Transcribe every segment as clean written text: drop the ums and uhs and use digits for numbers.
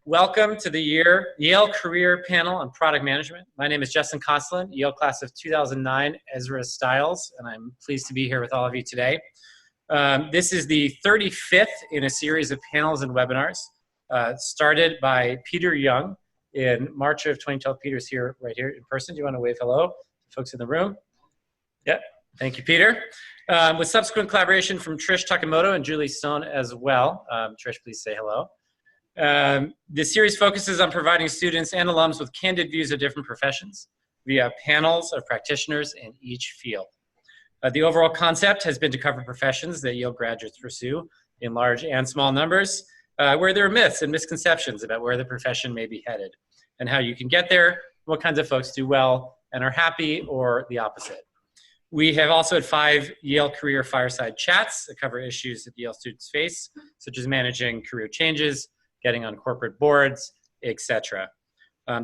Welcome to the Yale Career Panel on Product Management. My name is Justin Kostlin, Yale class of 2009, Ezra Stiles, and I'm pleased to be here with all of you today. This is the 35th in a series of panels and webinars started by Peter Young in March of 2012. Peter's here, right here in person. Do you want to wave hello to folks in the room? Yep. Thank you, Peter. With subsequent collaboration from Trish Takamoto and Julie Stone as well. Trish, please say hello. This series focuses on providing students and alums with candid views of different professions via panels of practitioners in each field. The overall concept has been to cover professions that Yale graduates pursue in large and small numbers, where there are myths and misconceptions about where the profession may be headed and how you can get there, what kinds of folks do well and are happy, or the opposite. We have also had 5 Yale Career Fireside Chats that cover issues that Yale students face, such as managing career changes, getting on corporate boards, etc.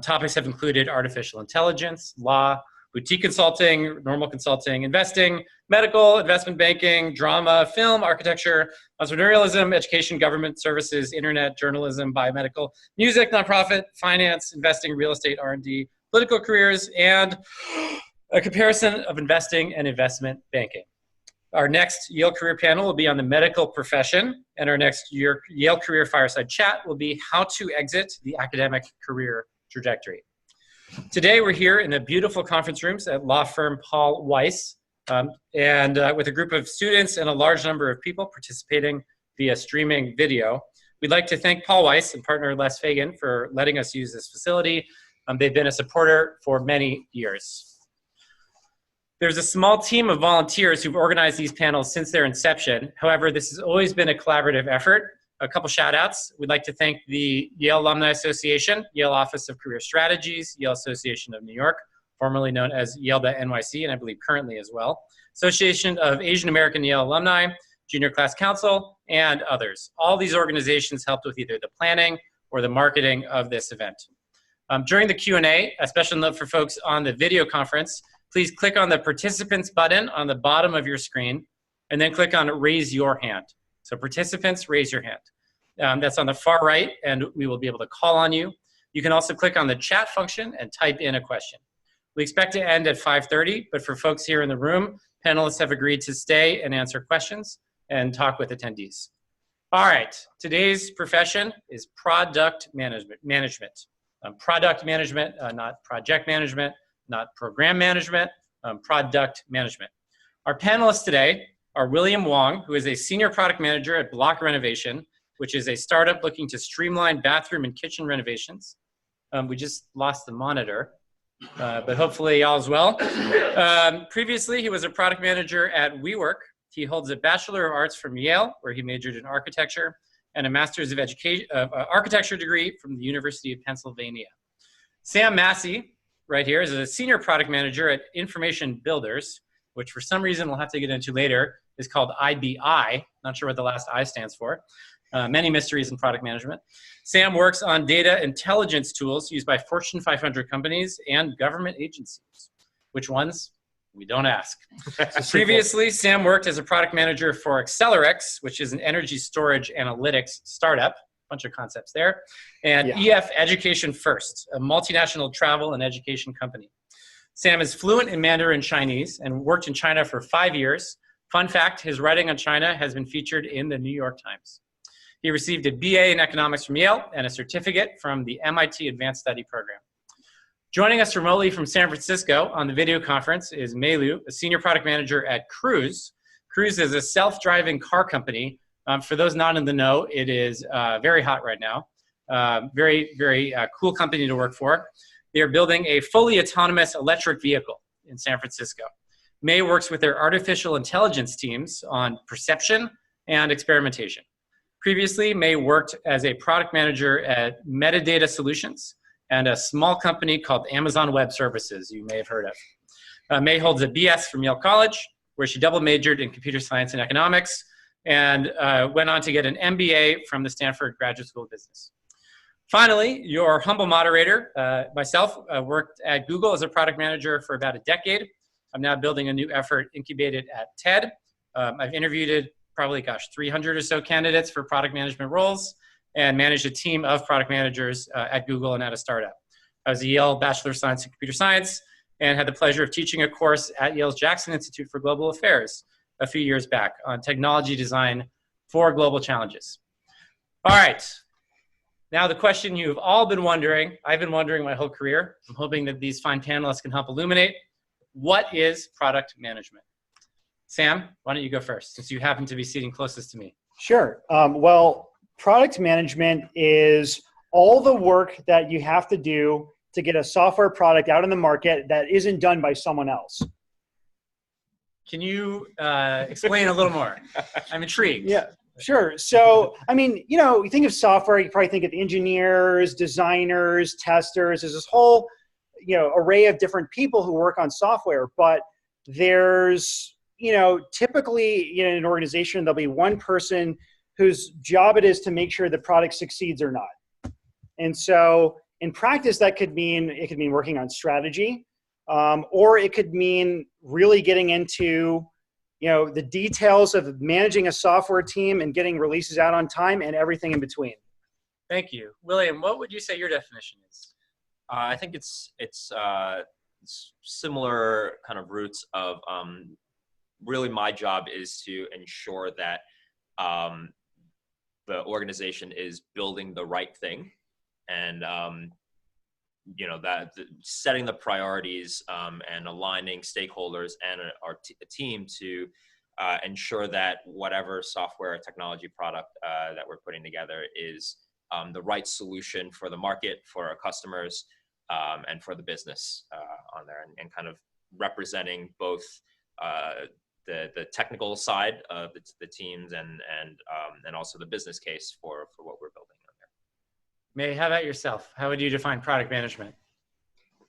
Topics have included artificial intelligence, law, boutique consulting, normal consulting, investing, medical, investment banking, drama, film, architecture, entrepreneurialism, education, government services, internet, journalism, biomedical, music, nonprofit, finance, investing, real estate, R&D, political careers, and a comparison of investing and investment banking. Our next Yale Career Panel will be on the medical profession, and our next Yale Career Fireside Chat will be how to exit the academic career trajectory. Today we're here in the beautiful conference rooms at law firm Paul Weiss, with a group of students and a large number of people participating via streaming video. We'd like to thank Paul Weiss and partner Les Fagan for letting us use this facility. They've been a supporter for many years. There's a small team of volunteers who've organized these panels since their inception. However, this has always been a collaborative effort. A couple shout outs. We'd like to thank the Yale Alumni Association, Yale Office of Career Strategies, Yale Association of New York, formerly known as Yale.NYC, and I believe currently as well, Association of Asian American Yale Alumni, Junior Class Council, and others. All these organizations helped with either the planning or the marketing of this event. During the Q&A, a special note for folks on the video conference, please click on the participants button on the bottom of your screen and then click on raise your hand. So participants, raise your hand. That's on the far right and we will be able to call on you. You can also click on the chat function and type in a question. We expect to end at 5:30, but for folks here in the room, panelists have agreed to stay and answer questions and talk with attendees. All right, today's profession is product management. Product management, not project management, not program management, product management. Our panelists today are William Wong, who is a senior product manager at Block Renovation, which is a startup looking to streamline bathroom and kitchen renovations. We just lost the monitor, but hopefully all is well. Previously, he was a product manager at WeWork. He holds a Bachelor of Arts from Yale, where he majored in architecture, and a Master's of Architecture degree from the University of Pennsylvania. Sam Massey, right here, is a senior product manager at Information Builders, which for some reason we'll have to get into later is called IBI. Not sure what the last I stands for. Many mysteries in product management. Sam works on data intelligence tools used by Fortune 500 companies and government agencies. Which ones? We don't ask. Previously, Sam worked as a product manager for Accelerex, which is an energy storage analytics startup. Bunch of concepts there, and EF Education First, a multinational travel and education company. Sam is fluent in Mandarin Chinese and worked in China for 5 years. Fun fact, his writing on China has been featured in the New York Times. He received a BA in economics from Yale and a certificate from the MIT Advanced Study Program. Joining us remotely from San Francisco on the video conference is Mei Liu, a senior product manager at Cruise. Cruise is a self-driving car company. For those not in the know, it is very hot right now. Very, very cool company to work for. They're building a fully autonomous electric vehicle in San Francisco. May works with their artificial intelligence teams on perception and experimentation. Previously, May worked as a product manager at Metadata Solutions and a small company called Amazon Web Services you may have heard of. May holds a BS from Yale College, where she double majored in computer science and economics, and went on to get an MBA from the Stanford Graduate School of Business. Finally, your humble moderator, myself, worked at Google as a product manager for about a decade. I'm now building a new effort incubated at TED. I've interviewed probably, 300 or so candidates for product management roles, and managed a team of product managers at Google and at a startup. I was a Yale Bachelor of Science in Computer Science and had the pleasure of teaching a course at Yale's Jackson Institute for Global Affairs a few years back on technology design for global challenges. All right. Now the question you've all been wondering, I've been wondering my whole career. I'm hoping that these fine panelists can help illuminate. What is product management? Sam, why don't you go first, since you happen to be sitting closest to me? Sure. Well, product management is all the work that you have to do to get a software product out in the market that isn't done by someone else. Can you explain a little more? I'm intrigued. Yeah, sure. So, I mean, you think of software, you probably think of engineers, designers, testers. There's this whole, array of different people who work on software, but there's, typically in an organization, there'll be one person whose job it is to make sure the product succeeds or not. And so in practice, it could mean working on strategy, or it could mean really getting into, the details of managing a software team and getting releases out on time and everything in between. Thank you. William, what would you say your definition is? I think it's similar kind of roots of really my job is to ensure that the organization is building the right thing, and that setting the priorities and aligning stakeholders and a team to ensure that whatever software or technology product that we're putting together is the right solution for the market, for our customers, and for the business on there, and kind of representing both the technical side of the teams and also the business case for what we're building on there. May, how about yourself? How would you define product management?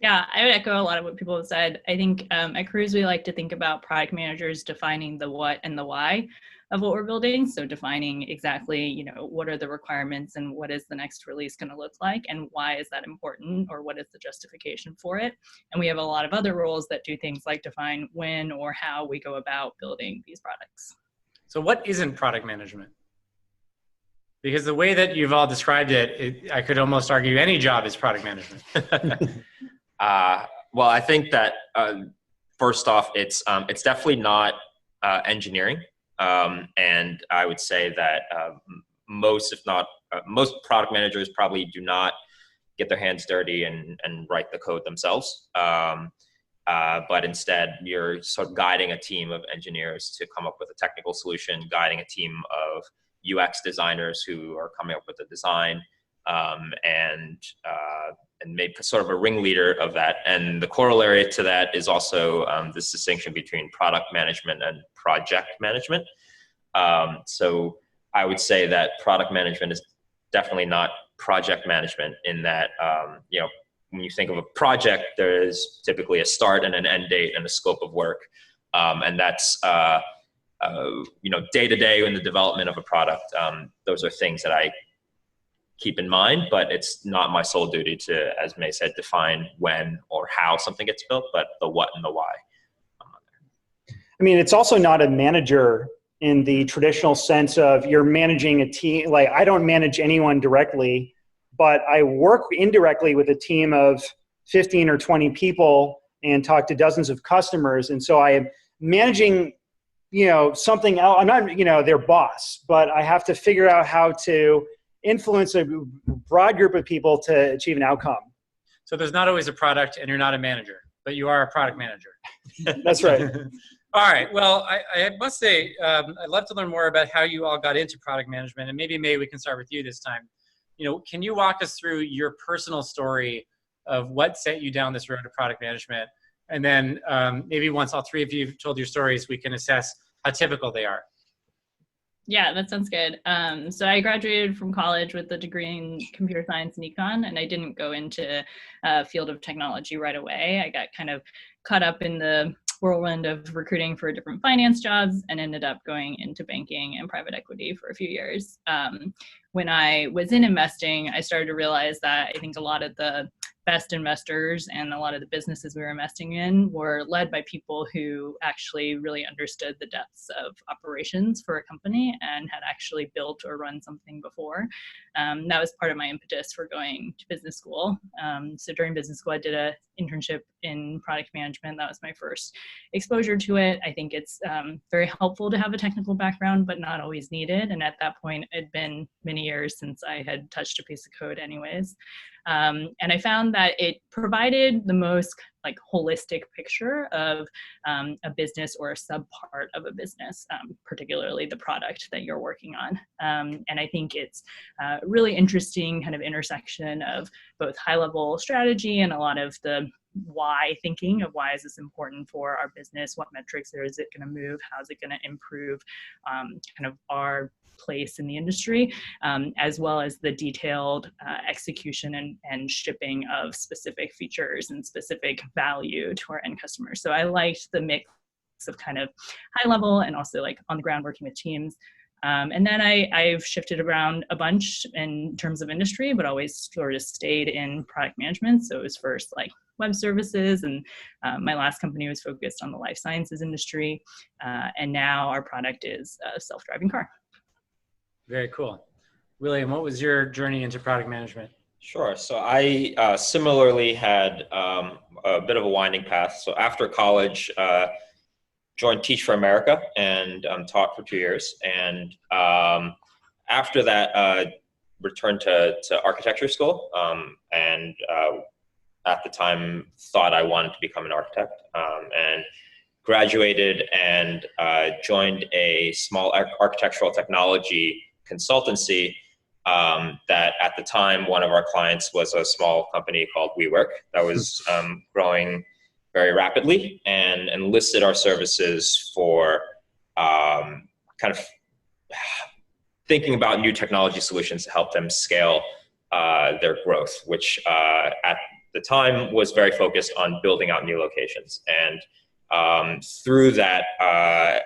Yeah, I would echo a lot of what people have said. I think at Cruise, we like to think about product managers defining the what and the why of what we're building. So defining exactly, what are the requirements and what is the next release going to look like and why is that important or what is the justification for it. And we have a lot of other roles that do things like define when or how we go about building these products. So what isn't product management? Because the way that you've all described it, I could almost argue any job is product management. Well, I think that first off, it's definitely not engineering. And I would say that most, if not most product managers probably do not get their hands dirty and write the code themselves. But instead you're sort of guiding a team of engineers to come up with a technical solution, guiding a team of UX designers who are coming up with a design, and made sort of a ringleader of that. And the corollary to that is also this distinction between product management and project management. So I would say that product management is definitely not project management in that, when you think of a project, there is typically a start and an end date and a scope of work. And that's, day to day in the development of a product. Those are things that I keep in mind, but it's not my sole duty to, as May said, define when or how something gets built, but the what and the why. I mean, it's also not a manager in the traditional sense of you're managing a team. Like, I don't manage anyone directly, but I work indirectly with a team of 15 or 20 people and talk to dozens of customers. And so I am managing, something else. I'm not, their boss, but I have to figure out how to influence a broad group of people to achieve an outcome. So there's not always a product and you're not a manager, but you are a product manager. That's right. All right. Well, I must say, I'd love to learn more about how you all got into product management, and maybe May, we can start with you this time. Can you walk us through your personal story of what set you down this road to product management? And then maybe once all three of you have told your stories, we can assess how typical they are. Yeah, that sounds good. So I graduated from college with a degree in computer science and econ, and I didn't go into a field of technology right away. I got kind of caught up in the whirlwind of recruiting for different finance jobs and ended up going into banking and private equity for a few years. When I was in investing, I started to realize that I think a lot of the best investors and a lot of the businesses we were investing in were led by people who actually really understood the depths of operations for a company and had actually built or run something before. That was part of my impetus for going to business school. So during business school, I did an internship in product management. That was my first exposure to it. I think it's very helpful to have a technical background, but not always needed. And at that point, it'd been many years since I had touched a piece of code anyways. And I found that it provided the most like holistic picture of a business or a subpart of a business, particularly the product that you're working on. And I think it's a really interesting kind of intersection of both high level strategy and a lot of the why thinking of why is this important for our business, what metrics is it going to move, how is it going to improve kind of our place in the industry, as well as the detailed execution and shipping of specific features and specific value to our end customers. So I liked the mix of kind of high level and also like on the ground working with teams. And then I've shifted around a bunch in terms of industry, but always sort of stayed in product management. So it was first like web services, and my last company was focused on the life sciences industry. And now our product is a self-driving car. Very cool. William, what was your journey into product management? Sure. So I similarly had a bit of a winding path. So after college, joined Teach for America and taught for 2 years. And after that, returned to architecture school. And at the time, thought I wanted to become an architect. And graduated and joined a small architectural technology consultancy that at the time, one of our clients was a small company called WeWork that was growing very rapidly and enlisted our services for kind of thinking about new technology solutions to help them scale their growth, which at the time was very focused on building out new locations. And through that, I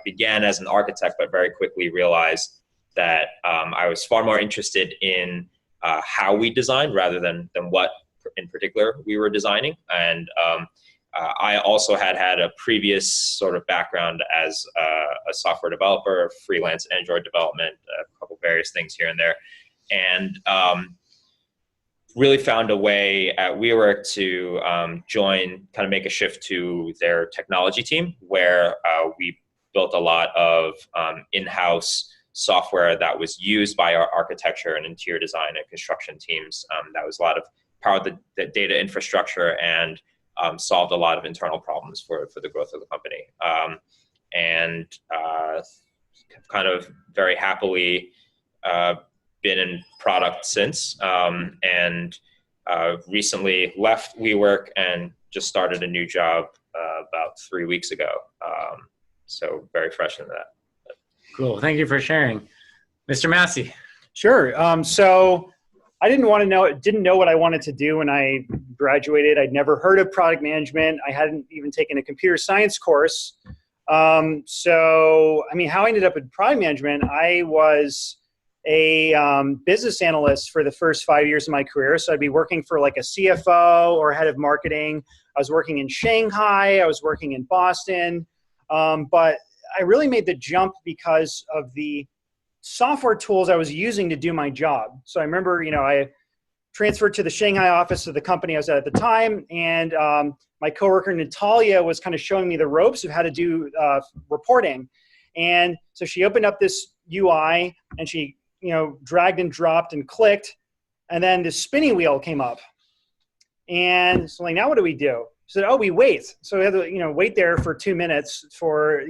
began as an architect, but very quickly realized that I was far more interested in how we designed rather than what in particular we were designing. And I also had a previous sort of background as a software developer, freelance Android development, a couple various things here and there. And really found a way at WeWork to kind of make a shift to their technology team, where we built a lot of in-house software that was used by our architecture and interior design and construction teams. That was a lot of power the data infrastructure and solved a lot of internal problems for the growth of the company. And kind of very happily been in product since, and recently left WeWork and just started a new job about 3 weeks ago. So very fresh in that. Cool. Thank you for sharing. Mr. Massey. Sure. So I didn't know what I wanted to do when I graduated. I'd never heard of product management. I hadn't even taken a computer science course. So, I mean, how I ended up in product management, I was a business analyst for the first 5 years of my career. So I'd be working for like a CFO or head of marketing. I was working in Shanghai. I was working in Boston. But I really made the jump because of the software tools I was using to do my job. So I remember, I transferred to the Shanghai office of the company I was at the time, and my coworker Natalia was kind of showing me the ropes of how to do reporting. And so she opened up this UI and she, dragged and dropped and clicked, and then the spinning wheel came up. And so like, now what do we do? She said, oh, we wait. So we had to, wait there for 2 minutes for,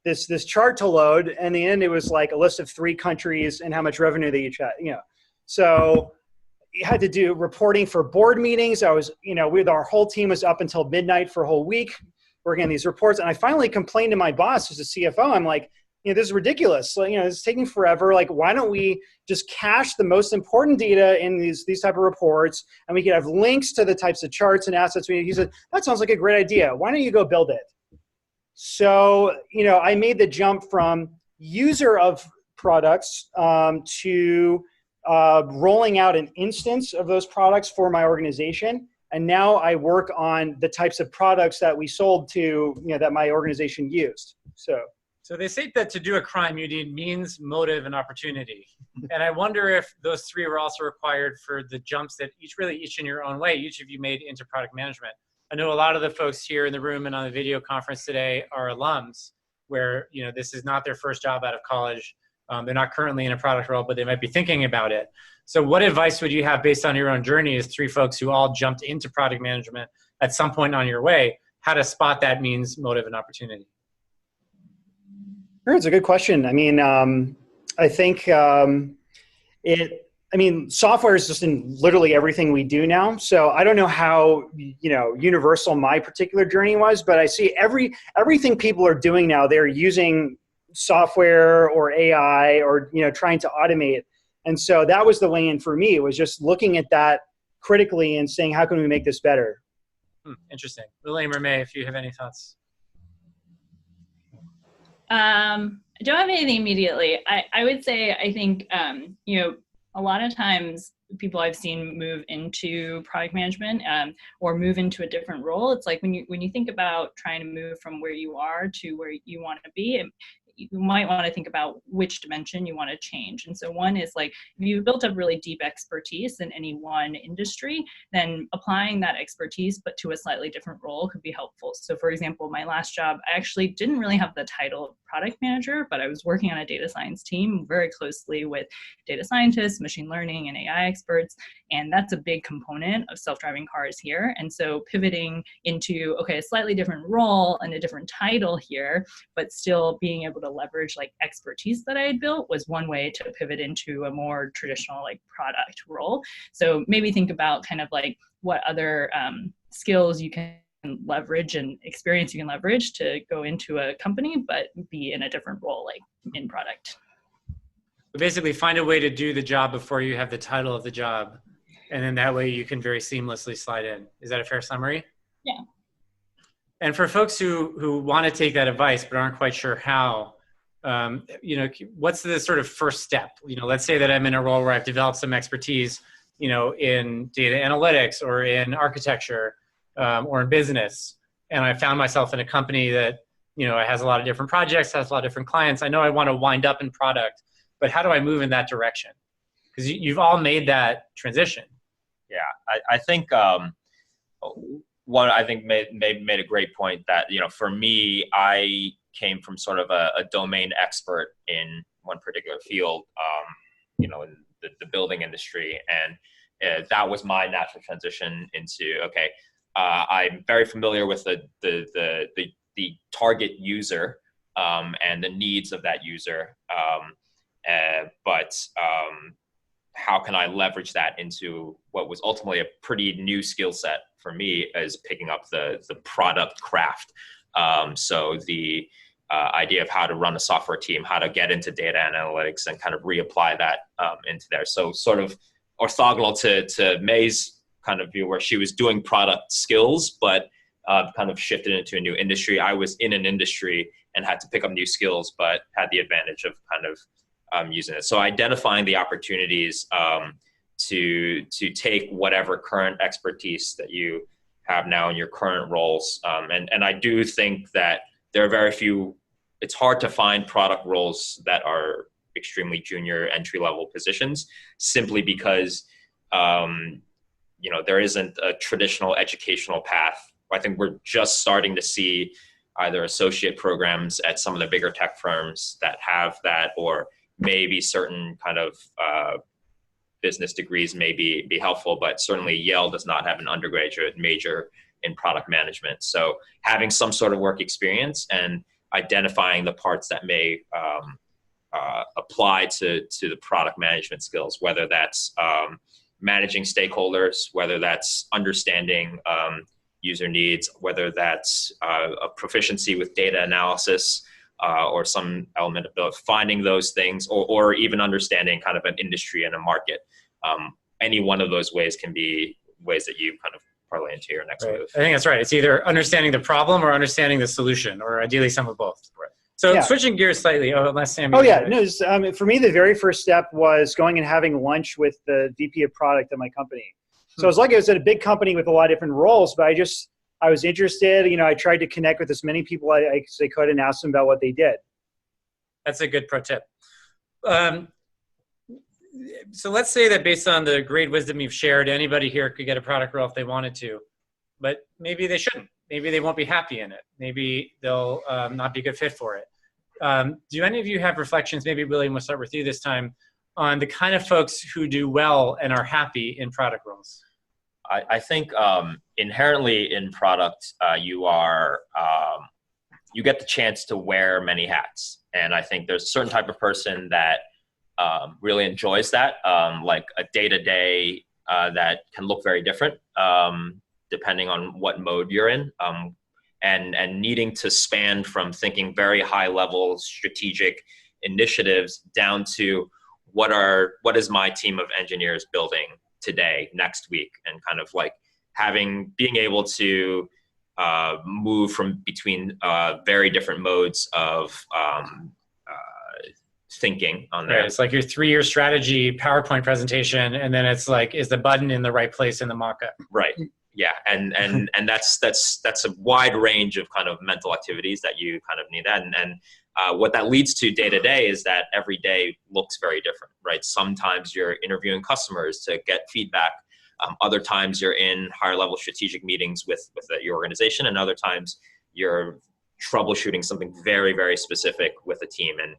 this chart to load. And in the end, it was like a list of 3 countries and how much revenue they each had, So you had to do reporting for board meetings. I was, our whole team was up until midnight for a whole week working on these reports. And I finally complained to my boss as a CFO. I'm like, this is ridiculous. So, it's taking forever. Like, why don't we just cache the most important data in these type of reports, and we could have links to the types of charts and assets we need. He said, that sounds like a great idea. Why don't you go build it? So, I made the jump from user of products to rolling out an instance of those products for my organization. And now I work on the types of products that we sold to, that my organization used. So they say that to do a crime, you need means, motive, and opportunity. And I wonder if those three were also required for the jumps that each in your own way, each of you made into product management. I know a lot of the folks here in the room and on the video conference today are alums where, this is not their first job out of college. They're not currently in a product role, but they might be thinking about it. So what advice would you have based on your own journey as three folks who all jumped into product management at some point on your way, how to spot that means, motive, and opportunity? Sure, it's a good question. I mean, I think software is just in literally everything we do now. So I don't know how, universal my particular journey was, but I see everything people are doing now, they're using software or AI or, trying to automate. And so that was the way in for me. It was just looking at that critically and saying, how can we make this better? Interesting. William or May, if you have any thoughts. I don't have anything immediately. I would say, I think, a lot of times people I've seen move into product management or move into a different role. It's like when you think about trying to move from where you are to where you want to be, you might want to think about which dimension you want to change. And so one is like, if you've built up really deep expertise in any one industry, then applying that expertise, but to a slightly different role could be helpful. So for example, my last job, I actually didn't really have the title of product manager, but I was working on a data science team very closely with data scientists, machine learning, and AI experts. And that's a big component of self-driving cars here. And so pivoting into, okay, a slightly different role and a different title here, but still being able to leverage like expertise that I had built was one way to pivot into a more traditional like product role. So maybe think about kind of like what other skills you can leverage and experience you can leverage to go into a company, but be in a different role, like in product. So basically find a way to do the job before you have the title of the job. And then that way you can very seamlessly slide in. Is that a fair summary? Yeah. And for folks who want to take that advice but aren't quite sure how, what's the sort of first step? Let's say that I'm in a role where I've developed some expertise, in data analytics or in architecture or in business. And I found myself in a company that, has a lot of different projects, has a lot of different clients. I know I want to wind up in product, but how do I move in that direction? Because you've all made that transition. Yeah, I think one made a great point that, for me, I came from sort of a domain expert in one particular field, in the building industry. And that was my natural transition into, okay, I'm very familiar with the target user and the needs of that user. But how can I leverage that into what was ultimately a pretty new skill set for me as picking up the product craft. So the idea of how to run a software team, how to get into data analytics and kind of reapply that into there. So sort of orthogonal to May's kind of view where she was doing product skills, but kind of shifted into a new industry. I was in an industry and had to pick up new skills, but had the advantage of kind of using it. So identifying the opportunities to take whatever current expertise that you have now in your current roles. And I do think that there are very few, it's hard to find product roles that are extremely junior entry-level positions simply because, there isn't a traditional educational path. I think we're just starting to see either associate programs at some of the bigger tech firms that have that, or maybe certain kind of business degrees may be helpful, but certainly Yale does not have an undergraduate major in product management. So having some sort of work experience and identifying the parts that may apply to the product management skills, whether that's managing stakeholders, whether that's understanding user needs, whether that's a proficiency with data analysis, or some element of finding those things, or even understanding kind of an industry and a market. Any one of those ways can be ways that you kind of parlay into your next move. I think that's right. It's either understanding the problem or understanding the solution, or ideally some of both. Right. So Yeah. switching gears slightly. Oh, unless Sam. Oh yeah, no. For me, the very first step was going and having lunch with the VP of product at my company. So I was lucky. I was at a big company with a lot of different roles, but I was interested. I tried to connect with as many people as I could and ask them about what they did. That's a good pro tip. So let's say that based on the great wisdom you've shared, anybody here could get a product role if they wanted to, but maybe they shouldn't. Maybe they won't be happy in it. Maybe they'll not be a good fit for it. Do any of you have reflections, maybe William, we'll start with you this time, on the kind of folks who do well and are happy in product roles? I think inherently in product, you get the chance to wear many hats. And I think there's a certain type of person that really enjoys that, like a day-to-day that can look very different depending on what mode you're in, and needing to span from thinking very high-level strategic initiatives down to what is my team of engineers building today, next week, and kind of like being able to move from between very different modes of thinking on that. Right, it's like your 3-year strategy PowerPoint presentation, and then it's like, is the button in the right place in the mock-up? Right. Yeah, and that's a wide range of kind of mental activities that you kind of need that, and what that leads to day to day is that every day looks very different, right? Sometimes you're interviewing customers to get feedback. Other times you're in higher level strategic meetings with your organization, and other times you're troubleshooting something very, very specific with a team. And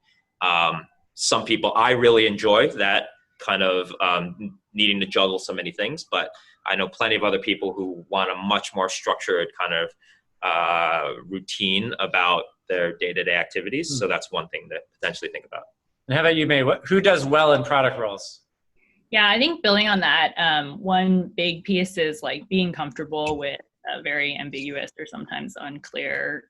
some people, I really enjoy that kind of needing to juggle so many things, but I know plenty of other people who want a much more structured kind of routine about their day-to-day activities. So that's one thing to potentially think about. And how about you, May? Who does well in product roles? Yeah, I think building on that, one big piece is like being comfortable with a very ambiguous or sometimes unclear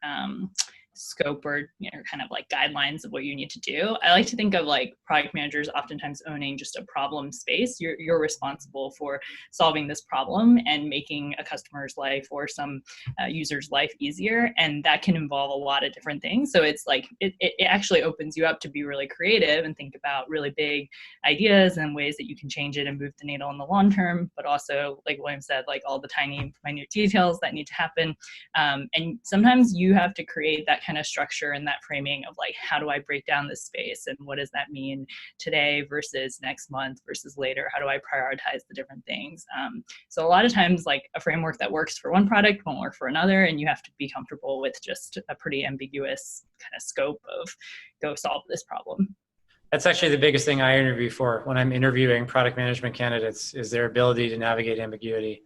scope or kind of like guidelines of what you need to do. I like to think of like product managers oftentimes owning just a problem space. You're responsible for solving this problem and making a customer's life or some user's life easier, and that can involve a lot of different things. So it's like it actually opens you up to be really creative and think about really big ideas and ways that you can change it and move the needle in the long term, but also, like William said, like all the tiny minute details that need to happen. And sometimes you have to create that kind of structure and that framing of like, how do I break down this space and what does that mean today versus next month versus later? How do I prioritize the different things? So a lot of times like a framework that works for one product won't work for another, and you have to be comfortable with just a pretty ambiguous kind of scope of go solve this problem. That's actually the biggest thing I interview for when I'm interviewing product management candidates, is their ability to navigate ambiguity.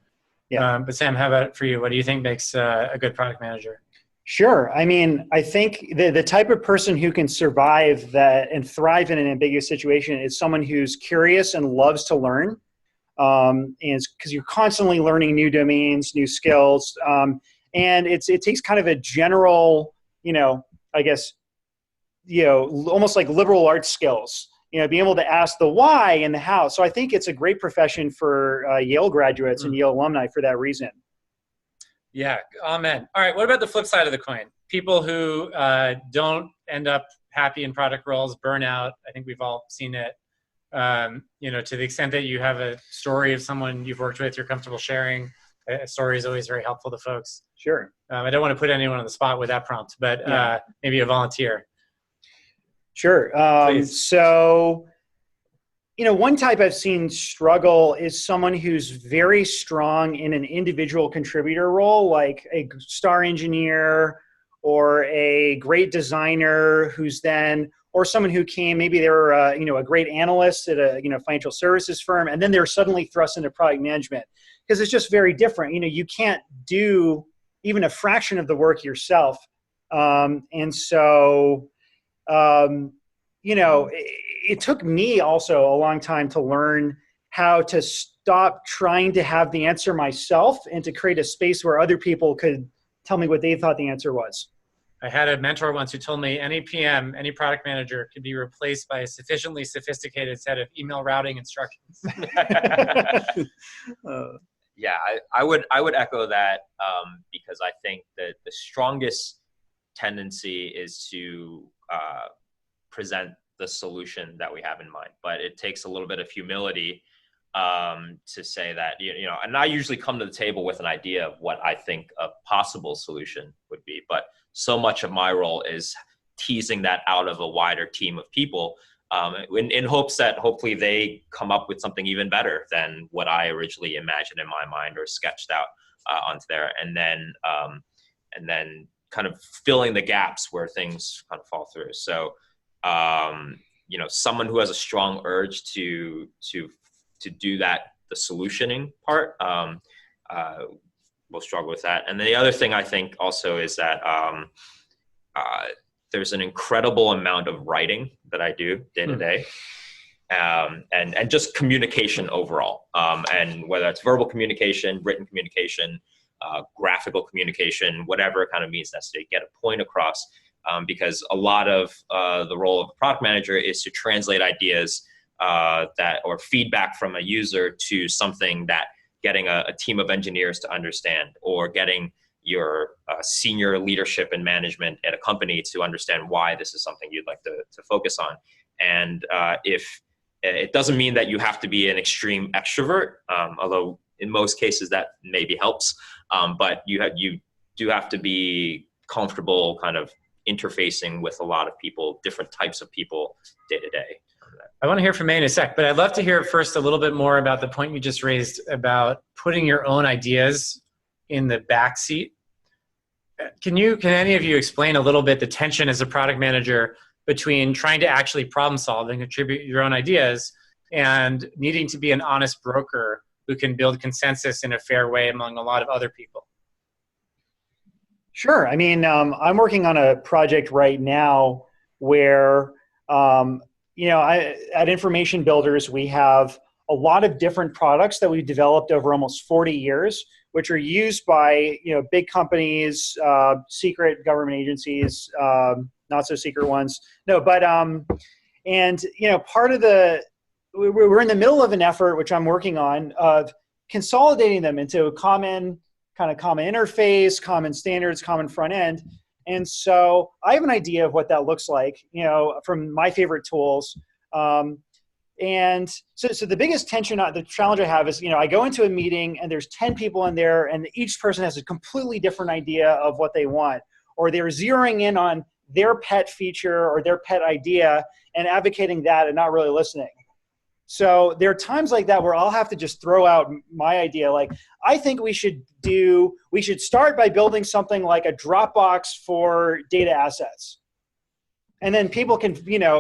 Yeah. But Sam, how about for you? What do you think makes a good product manager? Sure. I mean, I think the type of person who can survive that and thrive in an ambiguous situation is someone who's curious and loves to learn. And because you're constantly learning new domains, new skills. And it takes kind of a general, I guess, almost like liberal arts skills, being able to ask the why and the how. So I think it's a great profession for Yale graduates and Yale alumni for that reason. Yeah, amen. All right, what about the flip side of the coin? People who don't end up happy in product roles, burnout. I think we've all seen it. To the extent that you have a story of someone you've worked with, you're comfortable sharing. A story is always very helpful to folks. Sure. I don't want to put anyone on the spot with that prompt, but maybe a volunteer. Sure. So, one type I've seen struggle is someone who's very strong in an individual contributor role, like a star engineer or a great designer or someone who maybe they were, a great analyst at a, financial services firm, and then they're suddenly thrust into product management because it's just very different. You can't do even a fraction of the work yourself. It took me also a long time to learn how to stop trying to have the answer myself and to create a space where other people could tell me what they thought the answer was. I had a mentor once who told me any PM, any product manager could be replaced by a sufficiently sophisticated set of email routing instructions. Yeah, I would echo that because I think that the strongest tendency is to present the solution that we have in mind, but it takes a little bit of humility to say that, and I usually come to the table with an idea of what I think a possible solution would be, but so much of my role is teasing that out of a wider team of people, in hopes that hopefully they come up with something even better than what I originally imagined in my mind or sketched out onto there, and then kind of filling the gaps where things kind of fall through. So, someone who has a strong urge to do that, the solutioning part, will struggle with that. And then the other thing I think also is that there's an incredible amount of writing that I do day to day, and just communication overall, and whether it's verbal communication, written communication, graphical communication, whatever it kind of means necessary to get a point across, because a lot of the role of a product manager is to translate ideas or feedback from a user to something that getting a team of engineers to understand, or getting your senior leadership and management at a company to understand why this is something you'd like to focus on. And if it doesn't mean that you have to be an extreme extrovert, although in most cases that maybe helps, but you do have to be comfortable kind of interfacing with a lot of people, different types of people day to day. I want to hear from May in a sec, but I'd love to hear first a little bit more about the point you just raised about putting your own ideas in the back seat. Can any of you explain a little bit the tension as a product manager between trying to actually problem solve and contribute your own ideas and needing to be an honest broker who can build consensus in a fair way among a lot of other people? Sure. I mean, I'm working on a project right now where, at Information Builders, we have a lot of different products that we've developed over almost 40 years, which are used by, big companies, secret government agencies, not so secret ones. No, but, part of we're in the middle of an effort, which I'm working on, of consolidating them into a common interface, common standards, common front end. And so I have an idea of what that looks like, from my favorite tools. And so the biggest tension, the challenge I have is, I go into a meeting and there's 10 people in there and each person has a completely different idea of what they want, or they're zeroing in on their pet feature or their pet idea and advocating that and not really listening. So there are times like that where I'll have to just throw out my idea. Like, I think we should start by building something like a Dropbox for data assets. And then people can,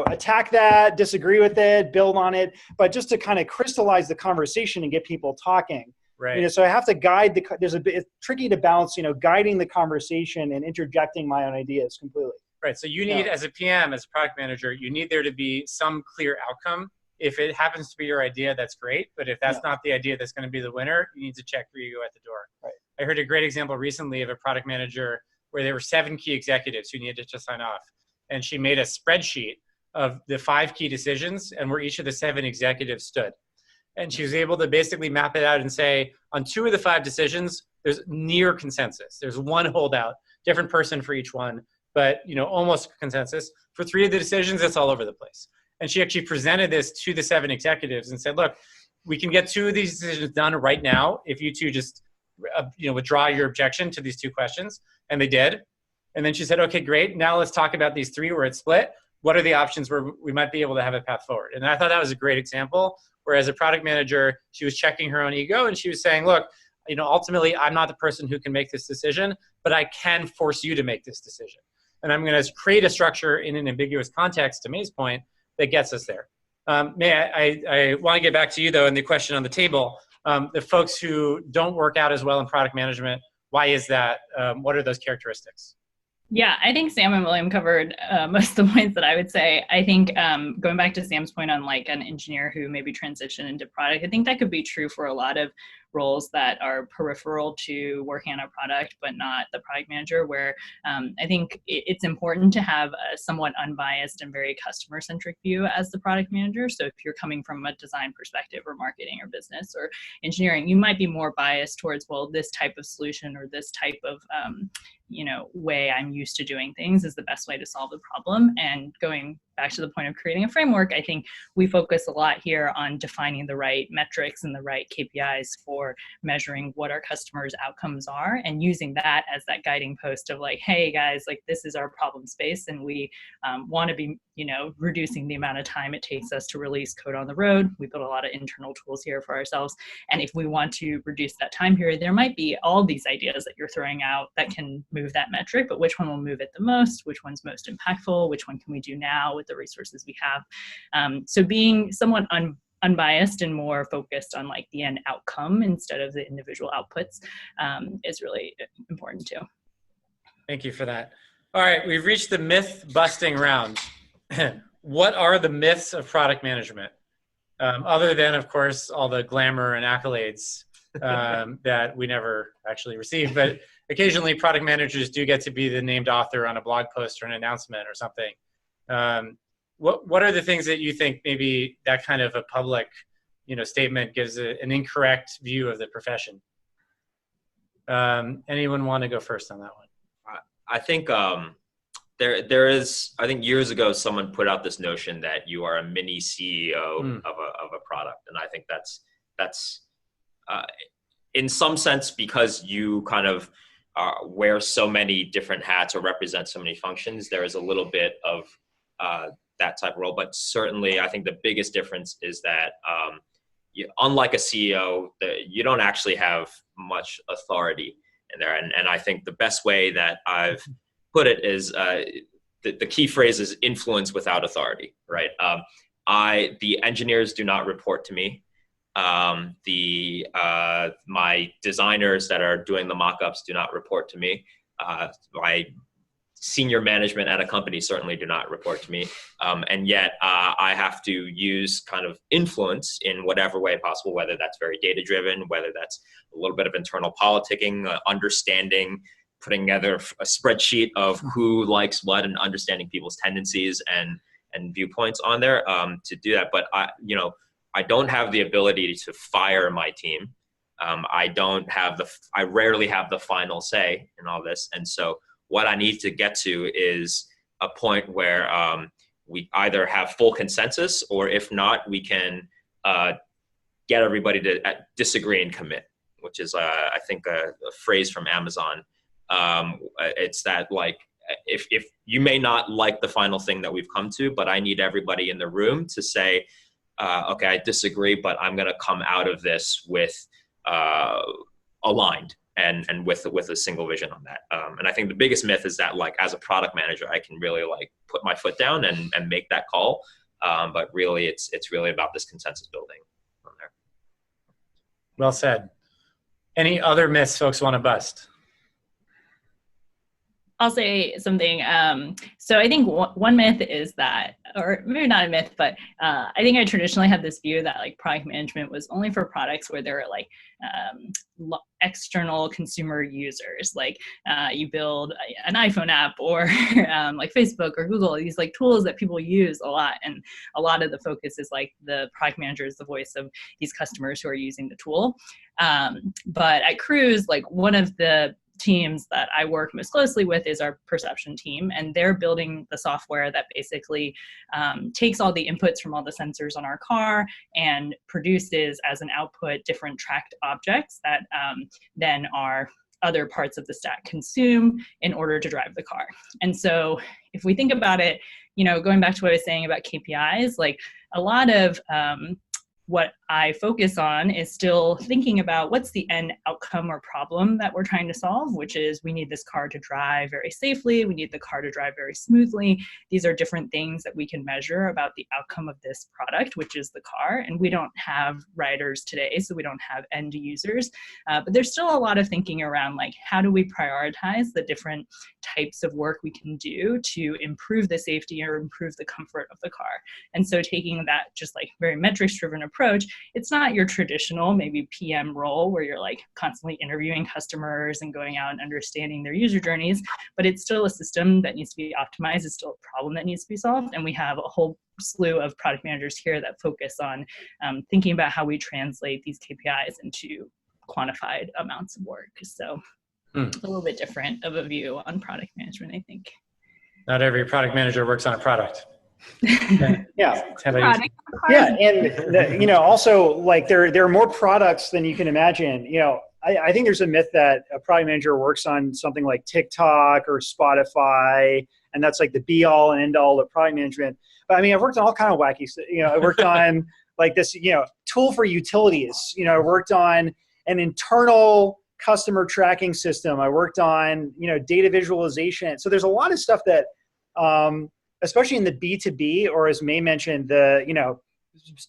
attack that, disagree with it, build on it, but just to kind of crystallize the conversation and get people talking. Right. So I have to guide it's tricky to balance, guiding the conversation and interjecting my own ideas completely. Right. So you need, as a PM, as a product manager, you need there to be some clear outcome. If it happens to be your idea, that's great. But if that's not the idea that's going to be the winner, you need to check where you go at the door. Right. I heard a great example recently of a product manager where there were 7 key executives who needed to sign off. And she made a spreadsheet of the 5 key decisions and where each of the 7 executives stood. And she was able to basically map it out and say, on 2 of the 5 decisions, there's near consensus. There's one holdout, different person for each one, but almost consensus. For 3 of the decisions, it's all over the place. And she actually presented this to the 7 executives and said, look, we can get 2 of these decisions done right now if you 2 just withdraw your objection to these 2 questions. And they did. And then she said, okay, great. Now let's talk about these 3 where it's split. What are the options where we might be able to have a path forward? And I thought that was a great example, where as a product manager, she was checking her own ego and she was saying, look, ultimately, I'm not the person who can make this decision, but I can force you to make this decision. And I'm going to create a structure in an ambiguous context, to May's point, that gets us there. May, I want to get back to you, though, and the question on the table. The folks who don't work out as well in product management, why is that? What are those characteristics? Yeah, I think Sam and William covered most of the points that I would say. I think going back to Sam's point on like an engineer who maybe transition into product, I think that could be true for a lot of roles that are peripheral to working on a product, but not the product manager, where I think it's important to have a somewhat unbiased and very customer-centric view as the product manager. So if you're coming from a design perspective or marketing or business or engineering, you might be more biased towards, well, this type of solution or this type of way I'm used to doing things is the best way to solve the problem. And going back to the point of creating a framework, I think we focus a lot here on defining the right metrics and the right KPIs for measuring what our customers' outcomes are, and using that as that guiding post of like, hey guys, like this is our problem space, and we want to be, reducing the amount of time it takes us to release code on the road. We build a lot of internal tools here for ourselves. And if we want to reduce that time period, there might be all these ideas that you're throwing out that can move that metric, but which one will move it the most? Which one's most impactful? Which one can we do now with the resources we have? So being somewhat unbiased and more focused on like the end outcome instead of the individual outputs is really important too. Thank you for that. All right, we've reached the myth busting round. What are the myths of product management? Other than, of course, all the glamour and accolades that we never actually receive, but occasionally product managers do get to be the named author on a blog post or an announcement or something. What are the things that you think maybe that kind of a public, statement gives an incorrect view of the profession? Anyone want to go first on that one? I think there is. I think years ago someone put out this notion that you are a mini CEO of a product, and I think that's in some sense because you kind of wear so many different hats or represent so many functions. There is a little bit of that type of role, but certainly I think the biggest difference is that unlike a CEO, you don't actually have much authority in there. And I think the best way that I've put it is the key phrase is influence without authority, right? The engineers do not report to me. My designers that are doing the mock-ups do not report to me. My senior management at a company certainly do not report to me. And yet I have to use kind of influence in whatever way possible, whether that's very data-driven, whether that's a little bit of internal politicking, understanding, putting together a spreadsheet of who likes what and understanding people's tendencies and viewpoints on there to do that. But I don't have the ability to fire my team. I rarely have the final say in all this. And so what I need to get to is a point where we either have full consensus, or if not, we can get everybody to disagree and commit, which is, I think, a phrase from Amazon. It's that, like, if you may not like the final thing that we've come to, but I need everybody in the room to say, okay, I disagree, but I'm going to come out of this with aligned. And with a single vision on that. And I think the biggest myth is that, like, as a product manager, I can really like put my foot down and make that call. But really it's really about this consensus building on there. Well said. Any other myths folks want to bust? I'll say something. So I think one myth is that, or maybe not a myth, but I think I traditionally had this view that like product management was only for products where there are like external consumer users. Like you build an iPhone app or like Facebook or Google, these like tools that people use a lot. And a lot of the focus is like the product manager is the voice of these customers who are using the tool. But at Cruise, like one of the teams that I work most closely with is our perception team, and they're building the software that basically takes all the inputs from all the sensors on our car and produces as an output different tracked objects that then our other parts of the stack consume in order to drive the car. And so if we think about it, going back to what I was saying about KPIs, like a lot of what I focus on is still thinking about what's the end outcome or problem that we're trying to solve, which is we need this car to drive very safely. We need the car to drive very smoothly. These are different things that we can measure about the outcome of this product, which is the car. And we don't have riders today, so we don't have end users. But there's still a lot of thinking around like, how do we prioritize the different types of work we can do to improve the safety or improve the comfort of the car? And so taking that just like very metrics-driven approach approach, it's not your traditional maybe PM role where you're like constantly interviewing customers and going out and understanding their user journeys, but it's still a system that needs to be optimized. It's still a problem that needs to be solved. And we have a whole slew of product managers here that focus on thinking about how we translate these KPIs into quantified amounts of work. So a little bit different of a view on product management, I think. Not every product manager works on a product. Yeah. Product. Yeah, and also like there are more products than you can imagine. I think there's a myth that a product manager works on something like TikTok or Spotify, and that's like the be all and end all of product management. But I mean, I've worked on all kind of wacky. I worked on like this, tool for utilities. I worked on an internal customer tracking system. I worked on data visualization. So there's a lot of stuff that, especially in the B2B, or as May mentioned, the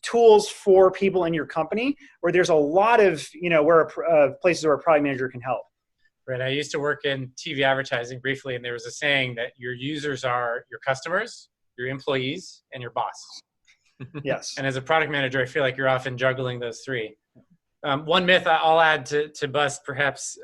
tools for people in your company, where there's a lot of places where a product manager can help. Right. I used to work in TV advertising briefly, and there was a saying that your users are your customers, your employees, and your boss. Yes. And as a product manager, I feel like you're often juggling those three. One myth I'll add to bust perhaps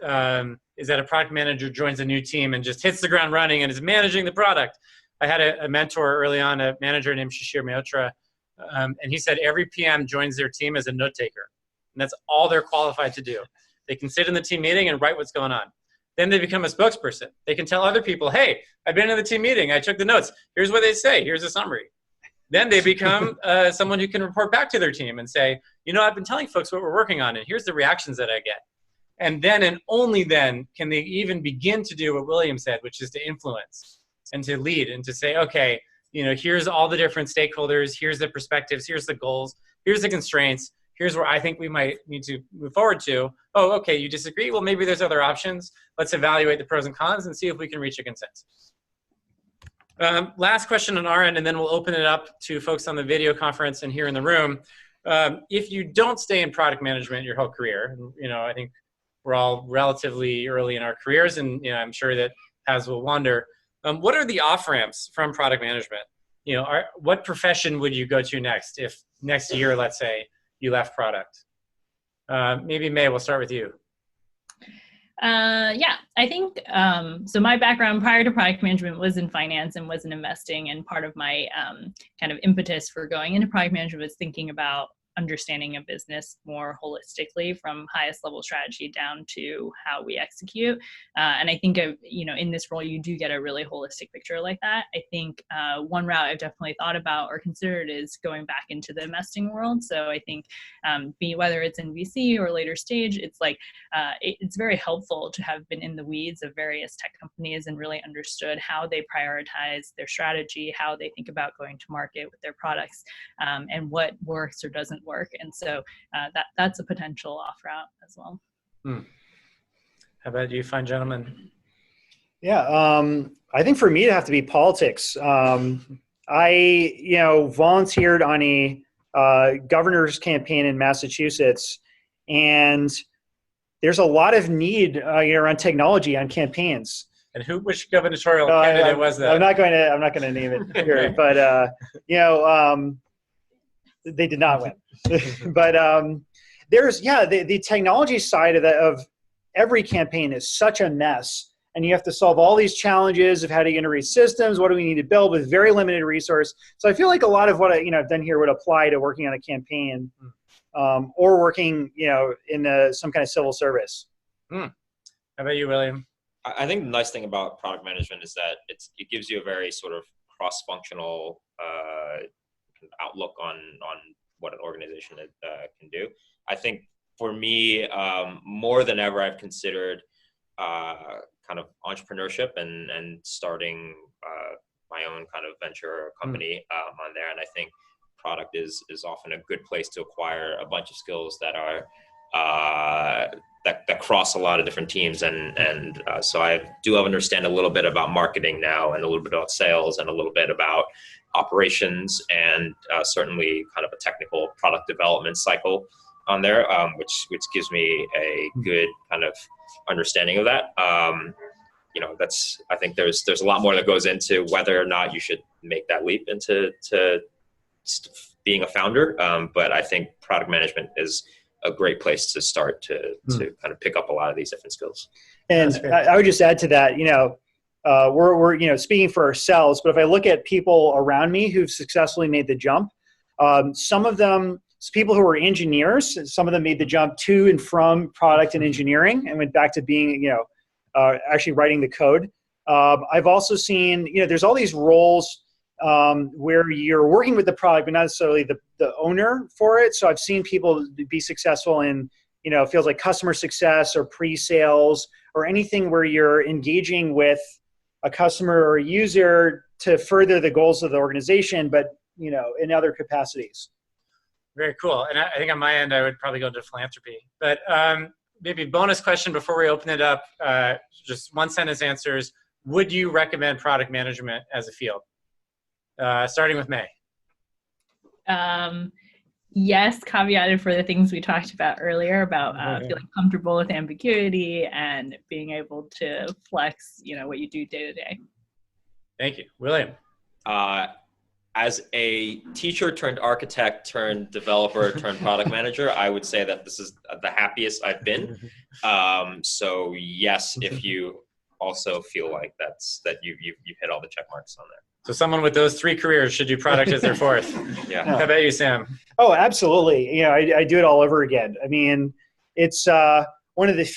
is that a product manager joins a new team and just hits the ground running and is managing the product. I had a mentor early on, a manager named Shishir Mehrotra, and he said every PM joins their team as a note taker, and that's all they're qualified to do. They can sit in the team meeting and write what's going on. Then they become a spokesperson. They can tell other people, hey, I've been in the team meeting. I took the notes. Here's what they say. Here's a summary. Then they become someone who can report back to their team and say, I've been telling folks what we're working on, and here's the reactions that I get. And then and only then can they even begin to do what William said, which is to influence and to lead and to say, okay, here's all the different stakeholders. Here's the perspectives. Here's the goals. Here's the constraints. Here's where I think we might need to move forward to. Oh, okay, you disagree? Well, maybe there's other options. Let's evaluate the pros and cons and see if we can reach a consensus. Last question on our end, and then we'll open it up to folks on the video conference and here in the room. If you don't stay in product management your whole career, I think we're all relatively early in our careers, and I'm sure that paths will wander. What are the off-ramps from product management? What profession would you go to next if next year, let's say, you left product? Maybe May, we'll start with you. Yeah, I think, so my background prior to product management was in finance and was in investing, and part of my kind of impetus for going into product management was thinking about understanding a business more holistically, from highest level strategy down to how we execute. And I think, in this role, you do get a really holistic picture like that. I think one route I've definitely thought about or considered is going back into the investing world. So I think whether it's in VC or later stage, it's like, it's very helpful to have been in the weeds of various tech companies and really understood how they prioritize their strategy, how they think about going to market with their products, and what works or doesn't work. And so that's a potential off route as well. How about you, fine gentlemen? Yeah, I think for me, it'd have to be politics. I volunteered on a governor's campaign in Massachusetts, and there's a lot of need around technology on campaigns. And which gubernatorial candidate was that? I'm not going to name it here, but they did not win. But there's the technology side of every campaign is such a mess, and you have to solve all these challenges of how to integrate systems. What do we need to build with very limited resource? So I feel like a lot of what I've done here would apply to working on a campaign, or working in some kind of civil service. How about you, William? I think the nice thing about product management is that it gives you a very sort of cross-functional outlook on what an organization can do. I think for me, more than ever, I've considered kind of entrepreneurship and starting my own kind of venture company on there. And I think product is often a good place to acquire a bunch of skills that are that cross a lot of different teams. And so I do understand a little bit about marketing now, and a little bit about sales, and a little bit about operations, and certainly kind of a technical product development cycle on there, which gives me a good kind of understanding of that. I think there's a lot more that goes into whether or not you should make that leap into being a founder. But I think product management is a great place to start to kind of pick up a lot of these different skills. And I would just add to that, we're speaking for ourselves, but if I look at people around me who've successfully made the jump, some of them, people who were engineers, some of them made the jump to and from product and engineering and went back to being, actually writing the code. I've also seen, there's all these roles where you're working with the product, but not necessarily the owner for it. So I've seen people be successful in, fields like customer success or pre-sales or anything where you're engaging with a customer or a user to further the goals of the organization, but, in other capacities. Very cool. And I think on my end, I would probably go into philanthropy. But maybe bonus question before we open it up, just one sentence answers. Would you recommend product management as a field? Starting with May. Yes, caveated for the things we talked about earlier about feeling comfortable with ambiguity and being able to flex, what you do day to day. Thank you. William. As a teacher turned architect turned developer turned product manager, I would say that this is the happiest I've been. So yes, if you also feel like that you've hit all the check marks on there. So someone with those 3 careers should do product as their 4th. Yeah. How about you, Sam? Oh, absolutely. I do it all over again. I mean, it's one of the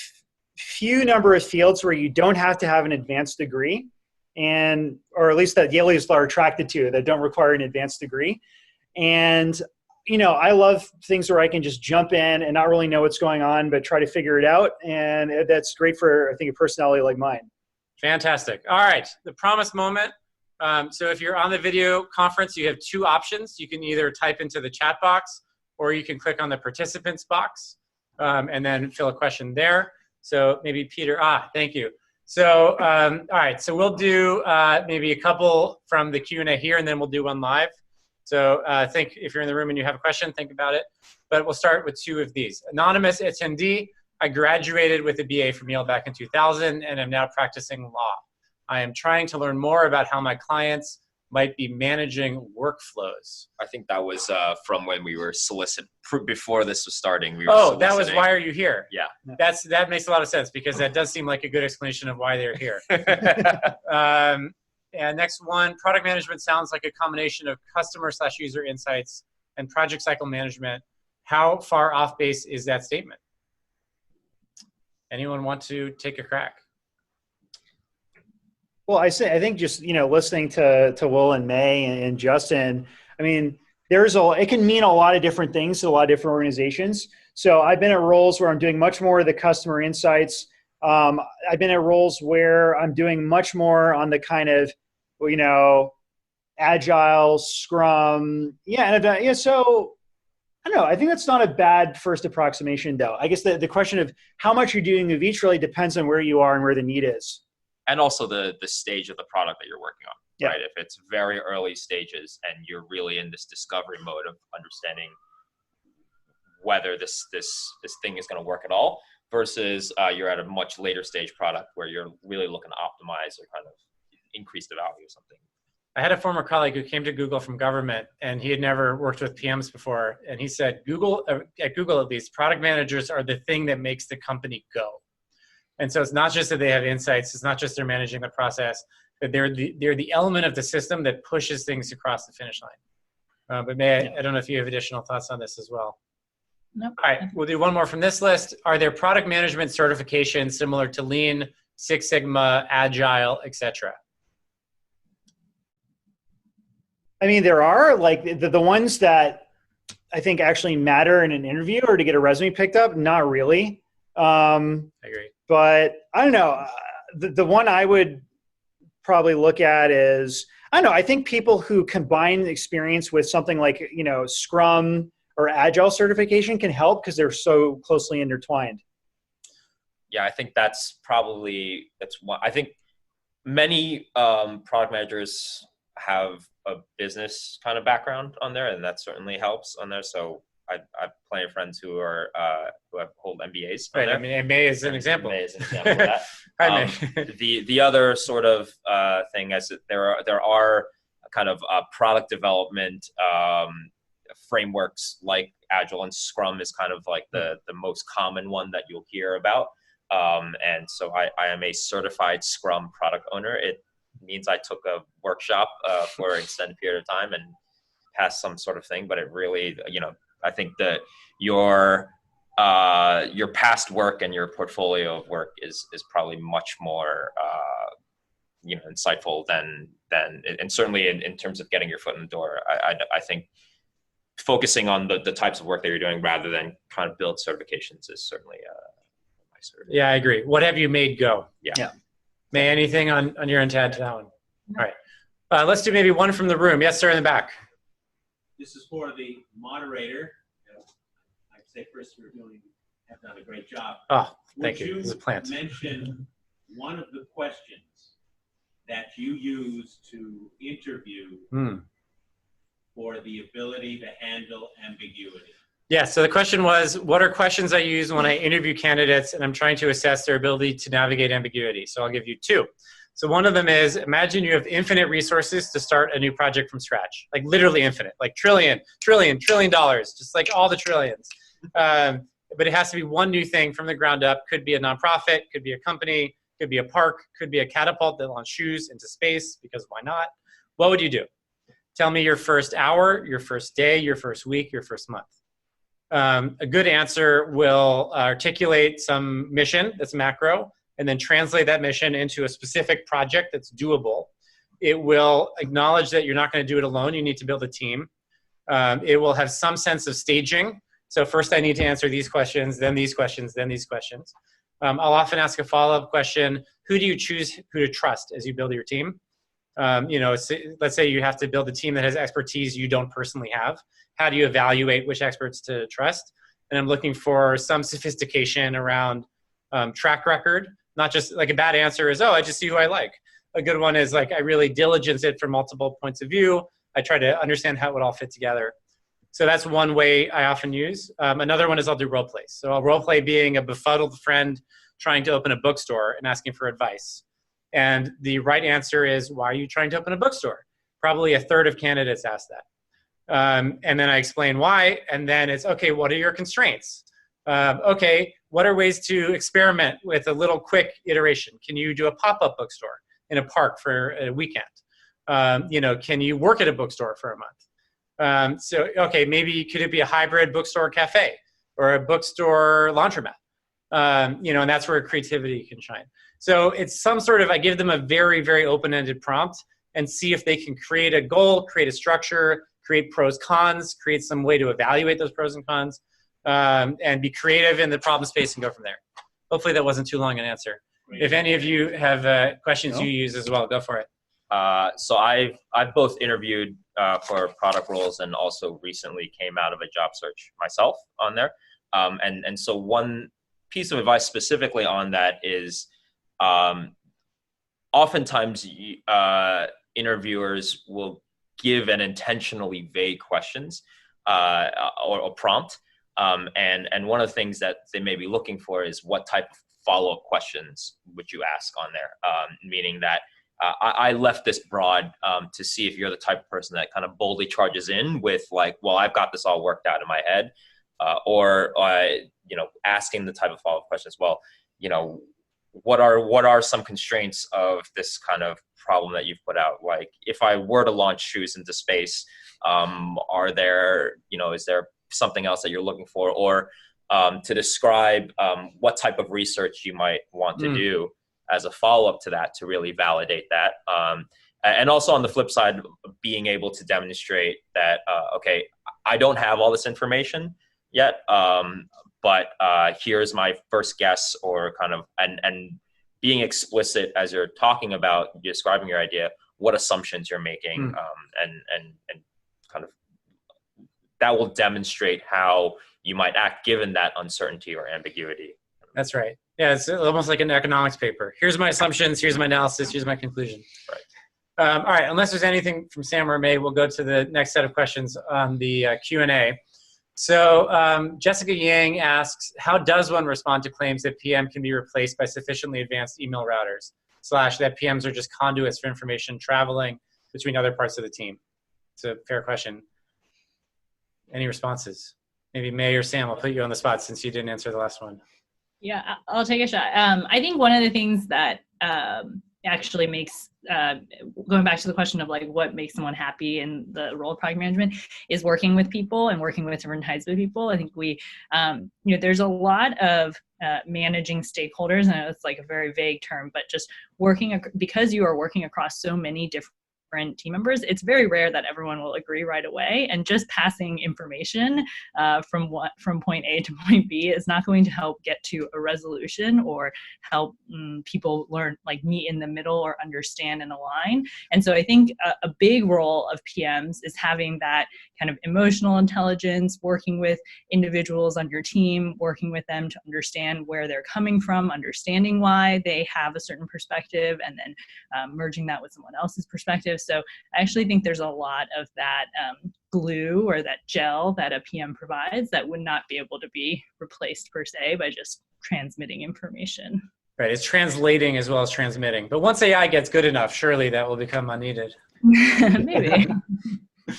few number of fields where you don't have to have an advanced degree, or at least that Yale's are attracted to, that don't require an advanced degree. And, I love things where I can just jump in and not really know what's going on, but try to figure it out. And that's great for, I think, a personality like mine. Fantastic. All right. The promised moment. So if you're on the video conference, you have 2 options. You can either type into the chat box or you can click on the participants box and then fill a question there. So maybe Peter, thank you. So, all right, so we'll do maybe a couple from the Q&A here and then we'll do one live. So think if you're in the room and you have a question, think about it. But we'll start with 2 of these. Anonymous attendee, I graduated with a BA from Yale back in 2000 and I'm now practicing law. I am trying to learn more about how my clients might be managing workflows. I think that was from when we were before this was starting. That was why are you here? Yeah. That makes a lot of sense because that does seem like a good explanation of why they're here. And next one, product management sounds like a combination of customer/user insights and project cycle management. How far off base is that statement? Anyone want to take a crack? Well, I think just, listening to Will and May and Justin, I mean, it can mean a lot of different things to a lot of different organizations. So I've been at roles where I'm doing much more of the customer insights. I've been at roles where I'm doing much more on the kind of, agile, Scrum. Yeah. So I don't know. I think that's not a bad first approximation though. I guess the question of how much you're doing of each really depends on where you are and where the need is. And also the stage of the product that you're working on, yeah. Right? If it's very early stages and you're really in this discovery mode of understanding whether this thing is going to work at all versus you're at a much later stage product where you're really looking to optimize or kind of increase the value of something. I had a former colleague who came to Google from government and he had never worked with PMs before. And he said, at Google at least, product managers are the thing that makes the company go. And so it's not just that they have insights, it's not just they're managing the process, but they're the element of the system that pushes things across the finish line. But May, I don't know if you have additional thoughts on this as well. Nope. All right, we'll do one more from this list. Are there product management certifications similar to Lean, Six Sigma, Agile, etc.? I mean, there are like the ones that I think actually matter in an interview or to get a resume picked up. Not really. I agree. But I don't know. The one I would probably look at is, I don't know, I think people who combine experience with something like, Scrum or Agile certification can help because they're so closely intertwined. Yeah, I think that's one. I think many product managers have a business kind of background on there, and that certainly helps on there. So I have plenty of friends who hold MBAs. Right. I mean, May is an example. May is an example of that. Hi, May. The other sort of thing is that there are kind of product development frameworks like Agile and Scrum is kind of like the most common one that you'll hear about. And so I am a certified Scrum product owner. It means I took a workshop for an extended period of time and passed some sort of thing, but it really, I think that your past work and your portfolio of work is probably much more insightful than and certainly in terms of getting your foot in the door. I think focusing on the types of work that you're doing rather than trying to build certifications is certainly nicer. Yeah, I agree. What have you made go? Yeah. May, anything on your end to add to that one? All right. Let's do maybe one from the room. Yes, sir, in the back. This is for the moderator. I'd say first have done a great job. Oh, thank you. Would This is a plant. mention one of the questions that you use to interview for the ability to handle ambiguity? Yeah, so the question was, what are questions I use when I interview candidates and I'm trying to assess their ability to navigate ambiguity? So I'll give you two. So one of them is, imagine you have infinite resources to start a new project from scratch, like literally infinite, like trillion dollars, just like all the trillions. But it has to be one new thing from the ground up. Could be a nonprofit, could be a company, could be a park, could be a catapult that launches shoes into space, because why not? What would you do? Tell me your first hour, your first day, your first week, your first month. A good answer will articulate some mission that's macro, and then translate that mission into a specific project that's doable. It will acknowledge that you're not going to do it alone. You need to build a team. It will have some sense of staging. So first I need to answer these questions, then these questions, then these questions. I'll often ask a follow-up question. Who do you choose who to trust as you build your team? Let's say you have to build a team that has expertise you don't personally have. How do you evaluate which experts to trust? And I'm looking for some sophistication around track record. Not just like a bad answer is, oh, I just see who I like. A good one is like, I really diligence it from multiple points of view. I try to understand how it would all fit together. So that's one way I often use. Another one is I'll do role plays. So I'll role play being a befuddled friend trying to open a bookstore and asking for advice. And the right answer is, why are you trying to open a bookstore? Probably a third of candidates ask that. And then I explain why. And then it's, okay, what are your constraints? Okay, what are ways to experiment with a little quick iteration? Can you do a pop-up bookstore in a park for a weekend? Can you work at a bookstore for a month? Okay, maybe could it be a hybrid bookstore cafe or a bookstore laundromat? And that's where creativity can shine. So it's some sort of, I give them a very, very open-ended prompt and see if they can create a goal, create a structure, create pros, cons, create some way to evaluate those pros and cons, and be creative in the problem space and go from there. Hopefully that wasn't too long an answer. Great. If any of you have questions you use as well, go for it. So I've both interviewed for product roles and also recently came out of a job search myself on there. And so one piece of advice specifically on that is oftentimes interviewers will give an intentionally vague questions or prompt. And one of the things that they may be looking for is what type of follow-up questions would you ask on there? Meaning that I left this broad to see if you're the type of person that kind of boldly charges in with like, well, I've got this all worked out in my head, or asking the type of follow-up questions. Well, what are some constraints of this kind of problem that you've put out? Like, if I were to launch shoes into space, are there, is there something else that you're looking for, or to describe what type of research you might want to do as a follow-up to that to really validate that. And also on the flip side, being able to demonstrate that, okay, I don't have all this information yet, but here's my first guess, or kind of, and being explicit as you're talking about describing your idea, what assumptions you're making, and kind of that will demonstrate how you might act given that uncertainty or ambiguity. That's right. Yeah, it's almost like an economics paper. Here's my assumptions, here's my analysis, here's my conclusion. Right. All right, unless there's anything from Sam or May, we'll go to the next set of questions on the Q&A. So Jessica Yang asks, how does one respond to claims that PM can be replaced by sufficiently advanced email routers, / that PMs are just conduits for information traveling between other parts of the team? It's a fair question. Any responses? Maybe May or Sam, I'll put you on the spot since you didn't answer the last one. Yeah, I'll take a shot. I think one of the things that actually makes, going back to the question of like what makes someone happy in the role of product management, is working with people and working with different types of people. I think we, there's a lot of managing stakeholders, and it's like a very vague term, but just working, because you are working across so many different team members, it's very rare that everyone will agree right away, and just passing information from point A to point B is not going to help get to a resolution or help people learn, like meet in the middle or understand and align. And so I think a big role of PMs is having that kind of emotional intelligence, working with individuals on your team, working with them to understand where they're coming from, understanding why they have a certain perspective, and then merging that with someone else's perspective. So I actually think there's a lot of that glue or that gel that a PM provides that would not be able to be replaced per se by just transmitting information. Right, it's translating as well as transmitting. But once AI gets good enough, surely that will become unneeded. Maybe.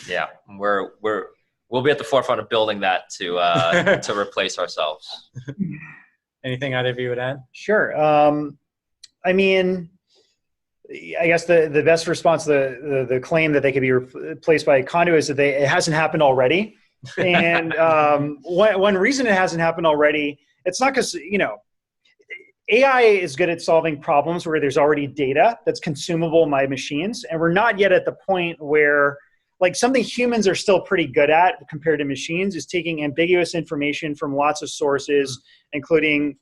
Yeah, we'll be at the forefront of building that to replace ourselves. Anything either of you would add? Sure. I mean, I guess the best response to the claim that they could be replaced by Conduit is that it hasn't happened already. And one reason it hasn't happened already, it's not because, AI is good at solving problems where there's already data that's consumable by machines. And we're not yet at the point where, like, something humans are still pretty good at compared to machines is taking ambiguous information from lots of sources, including,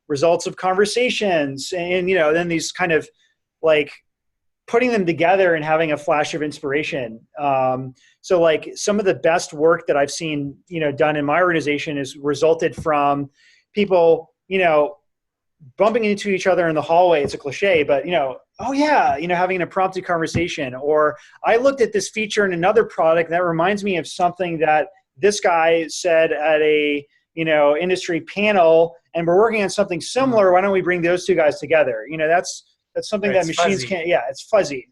results of conversations and, then these kind of like putting them together and having a flash of inspiration. So like some of the best work that I've seen, done in my organization is resulted from people, bumping into each other in the hallway. It's a cliche, but oh yeah, having an impromptu conversation. Or I looked at this feature in another product that reminds me of something that this guy said at a industry panel, and we're working on something similar. Why don't we bring those two guys together? That's something that machines can't. Yeah, it's fuzzy.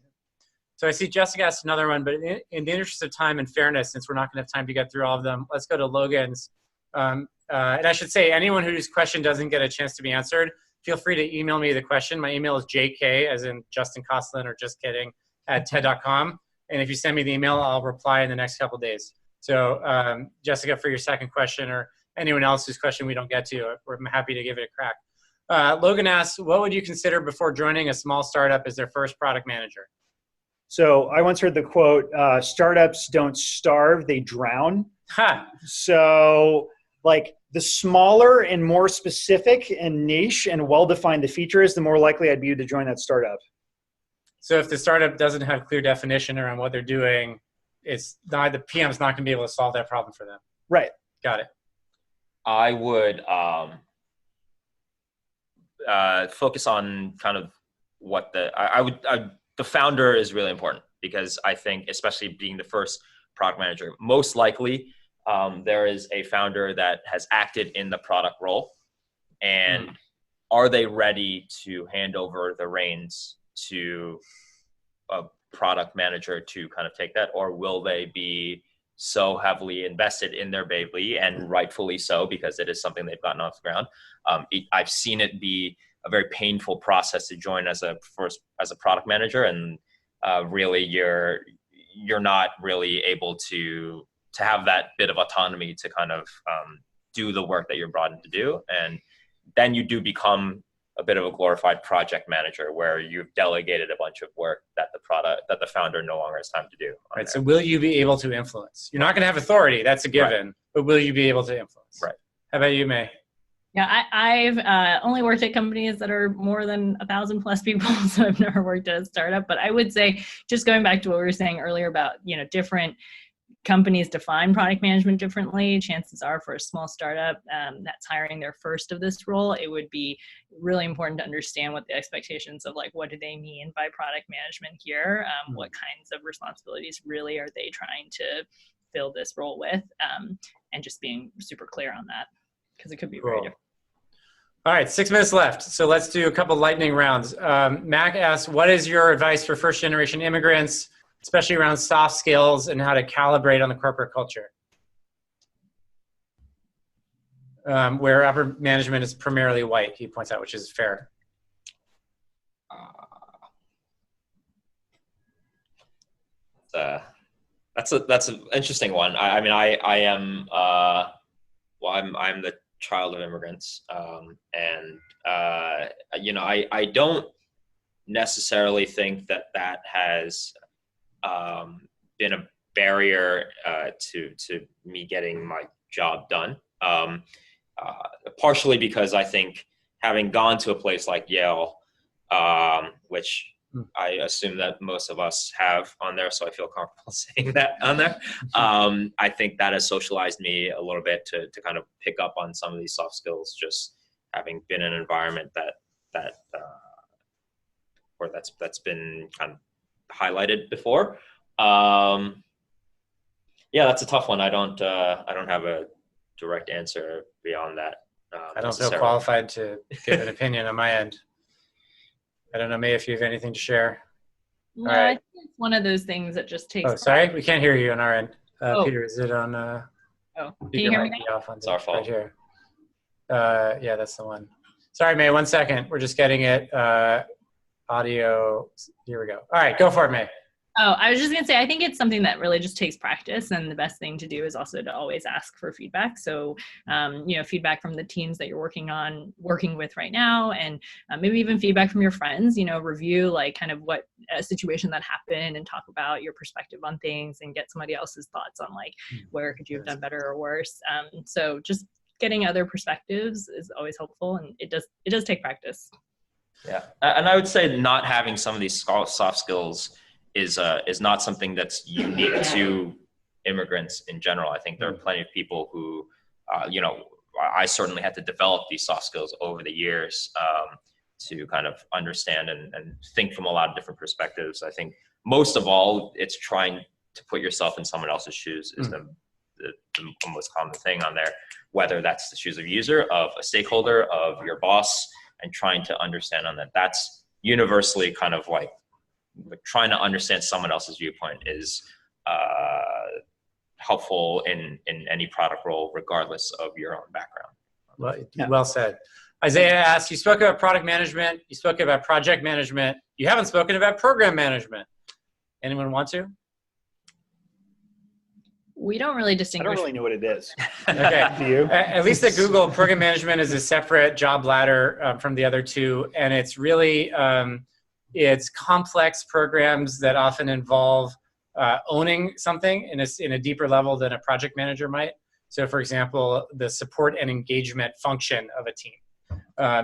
So I see Jessica asked another one, but in the interest of time and fairness, since we're not going to have time to get through all of them, let's go to Logan's. And I should say, anyone whose question doesn't get a chance to be answered, feel free to email me the question. My email is jk, as in Justin Kostlin, or just kidding, @TED.com. And if you send me the email, I'll reply in the next couple of days. So Jessica, for your second question, or anyone else whose question we don't get to, we're happy to give it a crack. Logan asks, what would you consider before joining a small startup as their first product manager? So I once heard the quote, startups don't starve, they drown. Ha. So like the smaller and more specific and niche and well-defined the feature is, the more likely I'd be to join that startup. So if the startup doesn't have clear definition around what they're doing, the PM's not going to be able to solve that problem for them. Right. Got it. I would focus on kind of what the founder is really important, because I think, especially being the first product manager, most likely there is a founder that has acted in the product role, and are they ready to hand over the reins to a product manager to kind of take that, or will they be so heavily invested in their baby, and rightfully so, because it is something they've gotten off the ground. I've seen it be a very painful process to join as a product manager, and really you're not really able to have that bit of autonomy to kind of do the work that you're brought in to do, and then you do become a bit of a glorified project manager, where you've delegated a bunch of work that the founder no longer has time to do. Right. So will you be able to influence? You're not going to have authority. That's a given. Right. But will you be able to influence? Right. How about you, May? Yeah, I've only worked at companies that are more than 1,000+ people, so I've never worked at a startup. But I would say, just going back to what we were saying earlier about, different companies define product management differently. Chances are, for a small startup that's hiring their first of this role, it would be really important to understand what the expectations of, like, what do they mean by product management here? What kinds of responsibilities really are they trying to fill this role with? And just being super clear on that, because it could be very different. All right, 6 minutes left. So let's do a couple lightning rounds. Mac asks, what is your advice for first-generation immigrants, especially around soft skills and how to calibrate on the corporate culture? where upper management is primarily white, he points out, which is fair. That's an interesting one. I mean, I am well, I'm the child of immigrants, and you know, I don't necessarily think that has been a barrier to me getting my job done. Partially because I think having gone to a place like Yale, which I assume that most of us have on there, so I feel comfortable saying that on there. I think that has socialized me a little bit to kind of pick up on some of these soft skills, just having been in an environment where that's been kind of highlighted before. Yeah, that's a tough one. I don't have a direct answer beyond that. I don't feel qualified to give an opinion on my end. I don't know, May, if you have anything to share. No, All right. I think it's one of those things that just takes. Oh, sorry, we can't hear you on our end. Oh. Peter, is it on? Oh, can you hear me now? Off on It's our fault. right here. Yeah, that's the one. Sorry, May. 1 second. We're just getting it. Audio. Here we go. All right, go for it, May. Oh, I was just going to say, I think it's something that really just takes practice. And the best thing to do is also to always ask for feedback. So, you know, feedback from the teams that you're working with right now, and maybe even feedback from your friends, you know, review like kind of what a situation that happened and talk about your perspective on things and get somebody else's thoughts on like, where could you have done better or worse? So just getting other perspectives is always helpful, and it does take practice. Yeah. And I would say not having some of these soft skills is not something that's unique to immigrants in general. I think there are plenty of people who, you know, I certainly had to develop these soft skills over the years to kind of understand and think from a lot of different perspectives. I think most of all, it's trying to put yourself in someone else's shoes is the most common thing on there, whether that's the shoes of a user, of a stakeholder, of your boss, and trying to understand on that. That's universally kind of like trying to understand someone else's viewpoint is helpful in any product role, regardless of your own background. Well said. Isaiah asked, you spoke about product management, you spoke about project management, you haven't spoken about program management. Anyone want to? We don't really I distinguish. don't really know what it is. Okay. Do you? At least at Google, program management is a separate job ladder from the other two, and it's really it's complex programs that often involve owning something in a deeper level than a project manager might. So, for example, the support and engagement function of a team.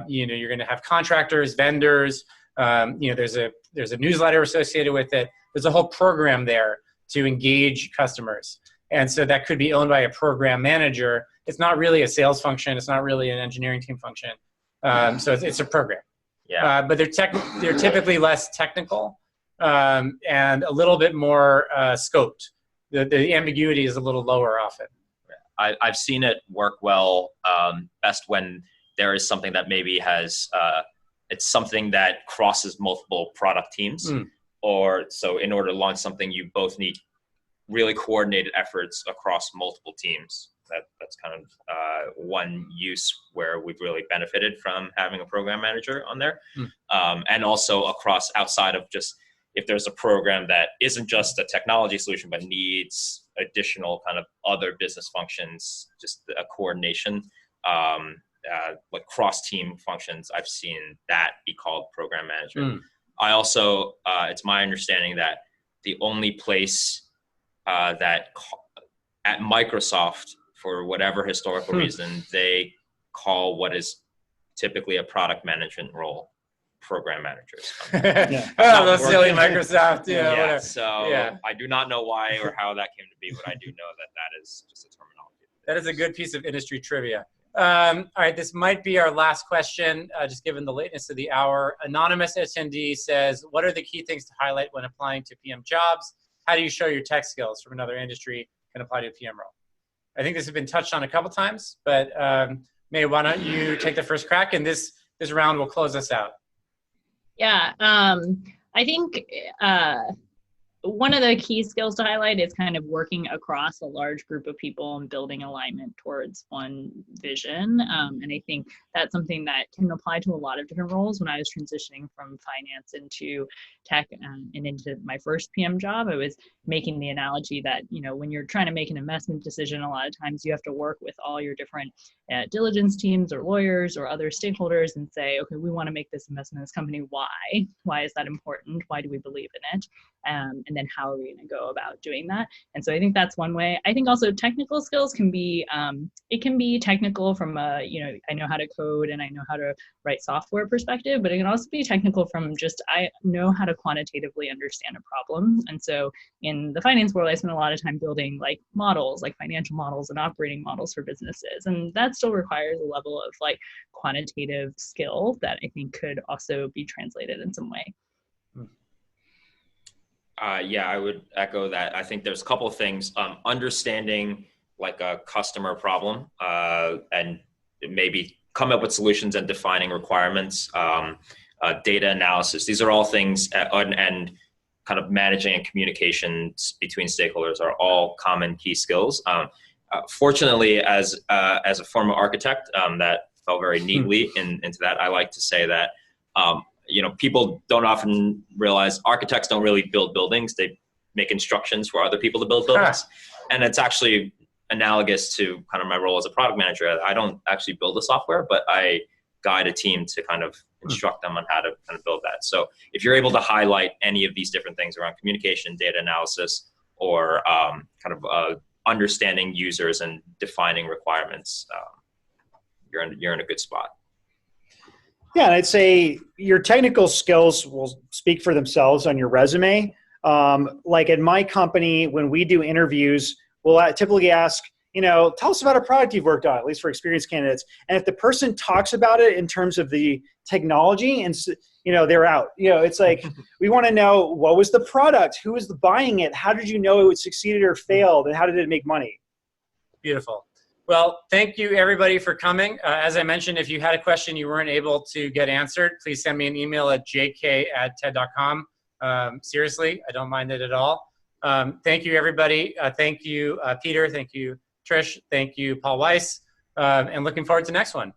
You know, you're going to have contractors, vendors. You know, there's a newsletter associated with it. There's a whole program there to engage customers. And so that could be owned by a program manager. It's not really a sales function. It's not really an engineering team function. So it's a program. Yeah. But they're typically less technical and a little bit more scoped. The ambiguity is a little lower often. I've seen it work well best when there is something that maybe has it's something that crosses multiple product teams. Or so in order to launch something, you both need really coordinated efforts across multiple teams. That's kind of one use where we've really benefited from having a program manager on there. And also across outside of just if there's a program that isn't just a technology solution, but needs additional kind of other business functions, just a coordination, like cross-team functions, I've seen that be called program management. I also, it's my understanding that the only place that at Microsoft, for whatever historical reason, they call what is typically a product management role program managers. Oh, those silly Microsoft. Yeah, so I do not know why or how that came to be, but I do know that is just a terminology. That is a good piece of industry trivia. All right, this might be our last question, just given the lateness of the hour. Anonymous attendee says, what are the key things to highlight when applying to PM jobs? How do you show your tech skills from another industry can apply to a PM role? I think this has been touched on a couple times, but May, why don't you take the first crack, and this round will close us out. Yeah, I think one of the key skills to highlight is kind of working across a large group of people and building alignment towards one vision. And I think that's something that can apply to a lot of different roles. When I was transitioning from finance into tech and into my first PM job, I was making the analogy that, you know, when you're trying to make an investment decision, a lot of times you have to work with all your different diligence teams or lawyers or other stakeholders and say, okay, we want to make this investment in this company. Why? Why is that important? Why do we believe in it? And then how are we going to go about doing that? And so I think that's one way. I think also technical skills can be, it can be technical from a, you know, I know how to code and I know how to write software perspective, but it can also be technical from just, I know how to quantitatively understand a problem. And so in the finance world, I spent a lot of time building like models, like financial models and operating models for businesses. And that still requires a level of like quantitative skill that I think could also be translated in some way. Yeah, I would echo that. I think there's a couple of things. Understanding like a customer problem and maybe come up with solutions and defining requirements, data analysis. These are all things, and kind of managing and communications between stakeholders are all common key skills. Fortunately, as a former architect, that fell very neatly into that. I like to say that you know, people don't often realize architects don't really build buildings. They make instructions for other people to build buildings. And it's actually analogous to kind of my role as a product manager. I don't actually build the software, but I guide a team to kind of instruct them on how to kind of build that. So if you're able to highlight any of these different things around communication, data analysis, or kind of understanding users and defining requirements, you're in a good spot. Yeah, and I'd say your technical skills will speak for themselves on your resume. Like at my company, when we do interviews, we'll typically ask, you know, tell us about a product you've worked on, at least for experienced candidates. And if the person talks about it in terms of the technology, and you know, they're out. You know, it's like we want to know, what was the product, who was buying it, how did you know it succeeded or failed, and how did it make money? Beautiful. Well, thank you everybody for coming. As I mentioned, if you had a question you weren't able to get answered, please send me an email at jk@ted.com. Seriously, I don't mind it at all. Thank you everybody. Thank you, Peter. Thank you, Trish. Thank you, Paul Weiss. And looking forward to the next one.